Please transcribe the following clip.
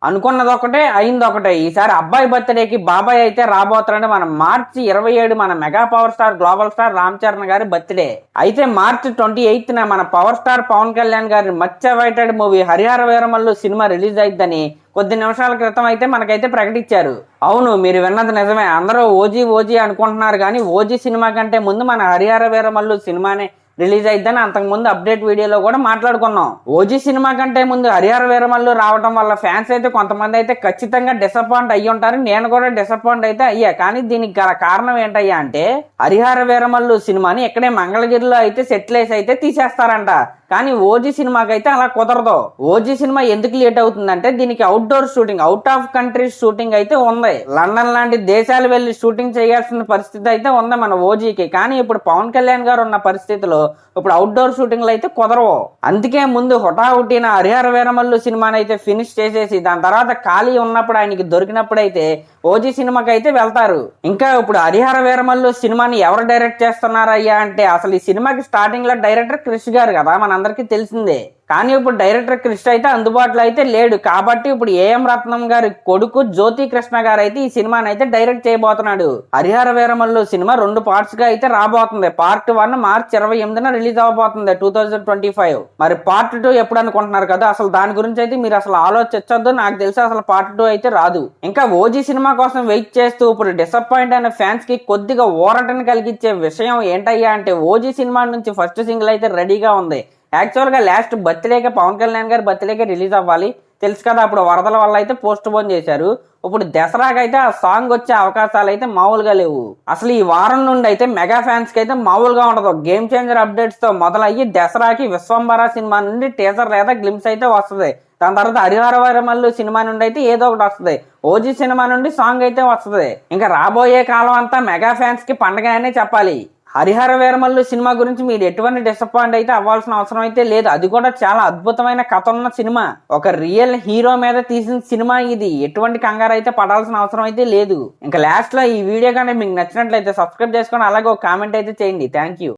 అనుకున్నది ఒకటే అయింది ఒకటే. ఈసారి అబ్బాయి బర్త్డేకి బాబాయ్ అయితే రాబోతున్నాడు. మన మార్చి 27 మన mega power star global star Ram Charan గారి బర్త్డే. అయితే మార్చి 28 మన పవర్ స్టార్ పవన్ కళ్యాణ్ గారి much awaited movie Harihara Veeramallu cinema release అయిద్దని కొద్ది నిమిషాల క్రితం అయితే మనకైతే ప్రకటించారు. అవును, మీరు విన్నది నిజమే. అందరూ ఓజీ ఓజీ అనుకుంటున్నారు కానీ ఓజీ సినిమా కంటే ముందు మన హరిహర వీరమల్లు సినిమానే రిలీజ్ అయిద్దని అంతకుముందు అప్డేట్ వీడియోలో కూడా మాట్లాడుకున్నాం. ఓజీ సినిమా కంటే ముందు హరిహర వీరమల్లు రావడం వల్ల ఫ్యాన్స్ అయితే కొంతమంది అయితే ఖచ్చితంగా డిసప్పాయింట్ అయ్యి ఉంటారు. నేను కూడా డిసప్పాయింట్ అయితే అయ్యా. కానీ దీనికి గల కారణం ఏంటయ్యా అంటే హరిహర వీరమల్లు సినిమాని ఇక్కడే మంగళగిరిలో అయితే సెటిల్ అయితే తీసేస్తారంట. కానీ ఓజీ సినిమాకి అయితే అలా కుదరదు. ఓజీ సినిమా ఎందుకు లేట్ అవుతుందంటే దీనికి outdoor shooting, out of country shooting అయితే ఉంది. లండన్ లాంటి దేశాలు వెళ్లి షూటింగ్ చేయాల్సిన పరిస్థితి అయితే ఉంది మన ఓజీకి. కానీ ఇప్పుడు పవన్ కళ్యాణ్ గారు ఉన్న పరిస్థితిలో ఇప్పుడు అవుట్డోర్ షూటింగ్లు అయితే కుదరవు. అందుకే ముందు హుటాహుటిన హరిహర వీరమల్లు సినిమాని అయితే ఫినిష్ చేసేసి దాని తర్వాత ఖాళీ ఉన్నప్పుడు ఆయనకి దొరికినప్పుడు అయితే ఓజీ సినిమాకి అయితే వెళ్తారు. ఇంకా ఇప్పుడు హరిహర వీరమల్లు సినిమాని ఎవరు డైరెక్ట్ చేస్తున్నారయ్యా అంటే అసలు ఈ సినిమాకి స్టార్టింగ్ లో డైరెక్టర్ క్రిష్ గారు కదా, మనందరికీ తెలిసిందే. కానీ ఇప్పుడు డైరెక్టర్ కృష్ణ అయితే అందుబాటులో అయితే లేడు. కాబట్టి ఇప్పుడు ఏఎం రత్నం గారి కొడుకు జ్యోతి కృష్ణ గారు అయితే ఈ సినిమాని అయితే డైరెక్ట్ చేయబోతున్నాడు. హరిహర వీరమల్లు సినిమా 2 పార్ట్స్ గా అయితే రాబోతుంది. పార్ట్ 1 మార్చి 28 రిలీజ్ అవబోతుంది 2025. మరి పార్ట్ 2 ఎప్పుడు అనుకుంటున్నారు కదా, అసలు దాని గురించి అయితే మీరు అసలు ఆలోచించొద్దు. నాకు తెలిసి అసలు పార్ట్ 2 అయితే రాదు. ఇంకా ఓజీ సినిమా కోసం వెయిట్ చేస్తూ ఇప్పుడు డిసప్పాయింట్ అయిన ఫ్యాన్స్ కి కొద్దిగా ఊరటను కలిగించే విషయం ఏంటయ్యా అంటే ఓజీ సినిమా నుంచి ఫస్ట్ సింగిల్ అయితే రెడీగా ఉంది. యాక్చువల్గా లాస్ట్ బర్త్డేకే పవన్ కళ్యాణ్ గారి బర్త్డేకే రిలీజ్ అవ్వాలి, తెలుసు కదా. అప్పుడు వరదల వల్ల అయితే పోస్ట్ పోన్ చేశారు. ఇప్పుడు దసరాకి అయితే ఆ సాంగ్ వచ్చే అవకాశాలు అయితే మామూలుగా లేవు. అసలు ఈ వారం నుండి అయితే మెగా ఫ్యాన్స్ కి అయితే మామూలుగా ఉండదు. గేమ్ చేంజర్ అప్డేట్స్ తో మొదలయ్యి దసరాకి విశ్వంబర సినిమా నుండి టీజర్ లేదా గ్లిమ్స్ అయితే వస్తుంది. దాని తర్వాత హరిహర వీరమల్లు సినిమా నుండి అయితే ఏదో ఒకటి వస్తుంది. ఓజీ సినిమా నుండి సాంగ్ అయితే వస్తుంది. ఇంకా రాబోయే కాలం అంతా మెగా ఫ్యాన్స్ కి పండగ అనే చెప్పాలి. హరిహర వీరమల్లు సినిమా గురించి మీరు ఎటువంటి డిసప్పాయింట్ అయితే అవ్వాల్సిన అవసరం అయితే లేదు. అది కూడా చాలా అద్భుతమైన కథ ఉన్న సినిమా, ఒక రియల్ హీరో మీద తీసిన సినిమా ఇది. ఎటువంటి కంగారు అయితే పడాల్సిన అవసరం అయితే లేదు. ఇంకా లాస్ట్ లో ఈ వీడియో కానీ మీకు నచ్చినట్లయితే సబ్స్క్రైబ్ చేసుకొని అలాగే ఒక కామెంట్ అయితే చేయండి. Thank you.